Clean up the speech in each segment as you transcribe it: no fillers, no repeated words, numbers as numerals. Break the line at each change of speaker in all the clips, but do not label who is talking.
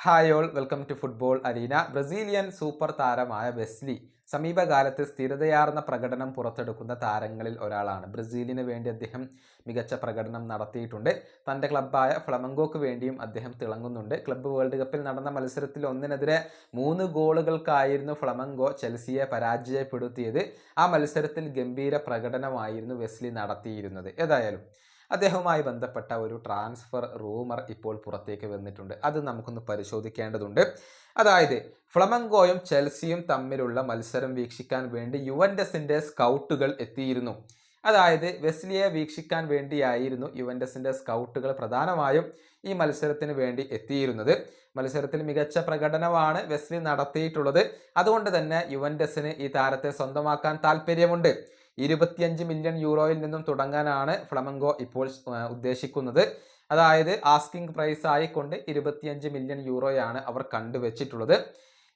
Hi all, welcome to football arena. Brazilian super താരമായ Wesley സമീപകാലത്ത് സ്ഥിരതയാർന്ന പ്രകടനം പുറത്തെടുക്കുന്ന താരങ്ങളിൽ ഒരാളാണ്. ബ്രസീലിന് വേണ്ടി അദ്ദേഹം മികച്ച പ്രകടനം നടത്തിയിട്ടുണ്ട്. തൻ്റെ ക്ലബ്ബായ ഫ്ലമംഗോക്ക് വേണ്ടിയും അദ്ദേഹം തിളങ്ങുന്നുണ്ട്. ക്ലബ്ബ് വേൾഡ് കപ്പിൽ നടന്ന മത്സരത്തിൽ 1-നെതിരെ 3 ഗോളുകൾക്കായിരുന്നു ഫ്ലമംഗോ ചെൽസിയെ പരാജയപ്പെടുത്തിയത്. ആ മത്സരത്തിൽ ഗംഭീര പ്രകടനമായിരുന്നു വെസ്ലി നടത്തിയിരുന്നത്. ഏതായാലും അദ്ദേഹവുമായി ബന്ധപ്പെട്ട ഒരു ട്രാൻസ്ഫർ റൂമർ ഇപ്പോൾ പുറത്തേക്ക് വന്നിട്ടുണ്ട്. അത് നമുക്കൊന്ന് പരിശോധിക്കേണ്ടതുണ്ട്. അതായത് ഫ്ലമംഗോയും ചെൽസിയും തമ്മിലുള്ള മത്സരം വീക്ഷിക്കാൻ വേണ്ടി യുവന്റസിന്റെ സ്കൗട്ടുകൾ എത്തിയിരുന്നു. അതായത് വെസ്ലിയെ വീക്ഷിക്കാൻ വേണ്ടിയായിരുന്നു യുവന്റസിന്റെ സ്കൗട്ടുകൾ പ്രധാനമായും ഈ മത്സരത്തിന് വേണ്ടി എത്തിയിരുന്നത്. മത്സരത്തിൽ മികച്ച പ്രകടനമാണ് വെസ്ലി നടത്തിയിട്ടുള്ളത്. അതുകൊണ്ട് തന്നെ യുവന്റസിന് ഈ താരത്തെ സ്വന്തമാക്കാൻ താല്പര്യമുണ്ട്. 25 മില്യൺ യൂറോയിൽ നിന്നും തുടങ്ങാനാണ് ഫ്ലമംഗോ ഇപ്പോൾ ഉദ്ദേശിക്കുന്നത്. അതായത് ആസ്കിംഗ് പ്രൈസ് ആയിക്കൊണ്ട് 25 മില്യൺ യൂറോയാണ് അവർ കണ്ടുവച്ചിട്ടുള്ളത്.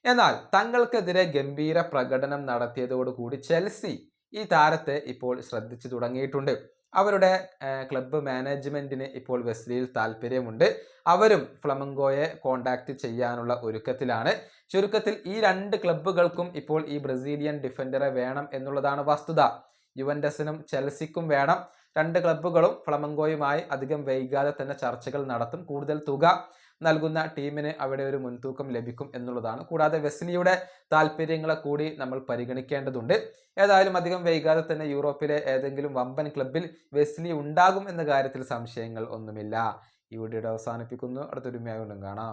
എന്നാൽ തങ്ങൾക്കെതിരെ ഗംഭീര പ്രകടനം നടത്തിയതോടുകൂടി ചെൽസി ഈ താരത്തെ ഇപ്പോൾ ശ്രദ്ധിച്ചു തുടങ്ങിയിട്ടുണ്ട്. അവരുടെ ക്ലബ്ബ് മാനേജ്മെന്റിന് ഇപ്പോൾ വെസ്ലിയിൽ താല്പര്യമുണ്ട്. അവരും ഫ്ലമംഗോയെ കോണ്ടാക്ട് ചെയ്യാനുള്ള ഒരുക്കത്തിലാണ്. ചുരുക്കത്തിൽ ഈ 2 ക്ലബ്ബുകൾക്കും ഇപ്പോൾ ഈ ബ്രസീലിയൻ ഡിഫൻഡറെ വേണം എന്നുള്ളതാണ് വസ്തുത. യുവന്റസിനും ചെൽസിക്കും വേണം. 2 ക്ലബ്ബുകളും ഫ്ലമംഗോയുമായി അധികം വൈകാതെ തന്നെ ചർച്ചകൾ നടത്തും. കൂടുതൽ തുക നൽകുന്ന ടീമിന് അവിടെ ഒരു മുൻതൂക്കം ലഭിക്കും എന്നുള്ളതാണ്. കൂടാതെ വെസ്ലിയുടെ താല്പര്യങ്ങളെ കൂടി നമ്മൾ പരിഗണിക്കേണ്ടതുണ്ട്. ഏതായാലും അധികം വൈകാതെ തന്നെ യൂറോപ്പിലെ ഏതെങ്കിലും വമ്പൻ ക്ലബ്ബിൽ വെസ്ലി ഉണ്ടാകും എന്ന കാര്യത്തിൽ സംശയങ്ങൾ ഒന്നുമില്ല. ഈ വീഡിയോ അവസാനിപ്പിക്കുന്നു. അടുത്തൊരു വീഡിയോയിൽ കാണാം.